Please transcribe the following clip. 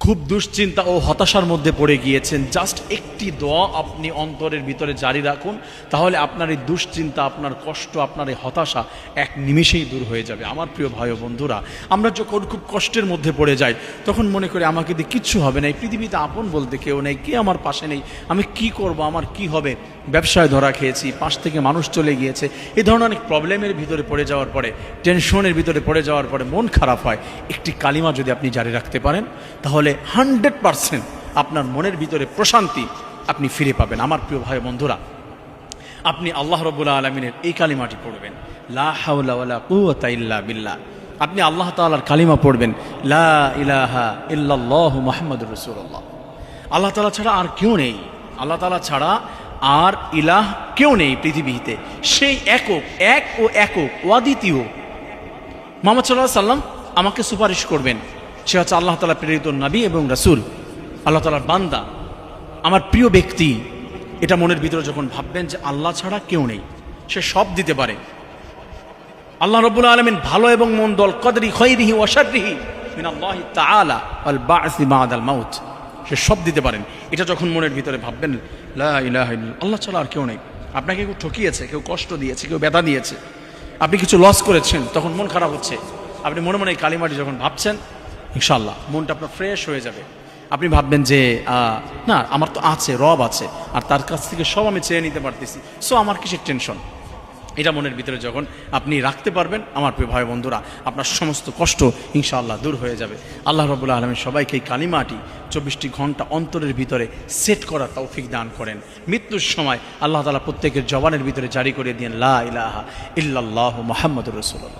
খুব দুশ্চিন্তা ও হতাশার মধ্যে পড়ে গিয়েছেন, জাস্ট একটি দোয়া আপনি অন্তরের ভিতরে জারি রাখুন, তাহলে আপনার এই দুশ্চিন্তা, আপনার কষ্ট, আপনার এই হতাশা এক নিমেষেই দূর হয়ে যাবে। আমার প্রিয় ভাই ও বন্ধুরা, আমরা যখন খুব কষ্টের মধ্যে পড়ে যাই তখন মনে করি আমাকে দিয়ে কিচ্ছু হবে না, এই পৃথিবীতে আপন বলতে কেউ নেই, কে আমার পাশে নেই, আমি কি করব, আমার কি হবে, ব্যবসায় ধরা খেয়েছি, পাশ থেকে মানুষ চলে গিয়েছে, এই ধরনের অনেক প্রবলেমের ভিতরে পড়ে যাওয়ার পরে, টেনশনের ভিতরে পড়ে যাওয়ার পরে মন খারাপ হয়। একটি কালিমা যদি আপনি জারি রাখতে পারেন তাহলে 100% আপনার মনের ভিতরে প্রশান্তি আপনি ফিরে পাবেন। আমার প্রিয় ভাই বন্ধুরা, আপনি আল্লাহ রাব্বুল আলামিনের এই কালিমাটি পড়বেন, লা হাওলা ওয়ালা কুওয়াতা ইল্লা বিল্লাহ। আপনি আল্লাহ তাআলার কালিমা পড়বেন, লা ইলাহা ইল্লাল্লাহু মুহাম্মাদুর রাসূলুল্লাহ। আল্লাহ তাআলা ছাড়া আর কেউ নেই, আল্লাহ তাআলা ছাড়া আর ইলাহ কেউ নেই পৃথিবীতে, সেই একক, এক ও একক, অদ্বিতীয়। মুহাম্মদ সাল্লাল্লাহু আলাইহি সাল্লাম আমাকে সুপারিশ করবেন, সে হচ্ছে আল্লাহ তাআলা প্রেরিত নবী এবং রাসূল, আল্লাহ তাআলার বান্দা, আমার প্রিয় ব্যক্তি। এটা মনের ভিতরে যখন ভাববেন যে আল্লাহ ছাড়া কেউ নেই, সে সব দিতে পারে, আল্লাহ রাব্বুল আলামিন ভালো এবং মন্দ, আল কদরি খায়রিহি ওয়া শাররিহি মিনাল্লাহি তাআলা ওয়াল বা'সি বা'দাল মাউত, সে সব দিতে পারেন। এটা যখন মনের ভিতরে ভাববেন, লা ইলাহা ইল্লাল্লাহ, আল্লাহ ছাড়া আর কেউ নেই, আপনাকে কেউ ঠকিয়েছে, কেউ কষ্ট দিয়েছে, কেউ ব্যথা দিয়েছে, আপনি কিছু লস করেছেন, তখন মন খারাপ হচ্ছে, আপনি মনে মনে এই কালিমাটি যখন ভাবছেন, ইনশাআল্লাহ মনটা আপনার ফ্রেশ হয়ে যাবে। আপনি ভাববেন যে না, আমার তো আছে, রব আছে, আর তার কাছ থেকে সব আমি চেয়ে নিতে পারতেছি, সো আমার কিসের টেনশন। এটা মনের ভিতরে যখন আপনি রাখতে পারবেন, আমার প্রিয় ভাই বন্ধুরা, আপনার সমস্ত কষ্ট ইনশাআল্লাহ দূর হয়ে যাবে। আল্লাহ রাব্বুল আলামিন সবাইকে এই কালিমাটি 24টি ঘন্টা অন্তরের ভিতরে সেট করার তৌফিক দান করেন। মৃত্যুর সময় আল্লাহ তাআলা প্রত্যেকের জবানের ভিতরে জারি করে দিয়েন, লা ইলাহা ইল্লাল্লাহু মুহাম্মাদুর রাসূলুল্লাহ।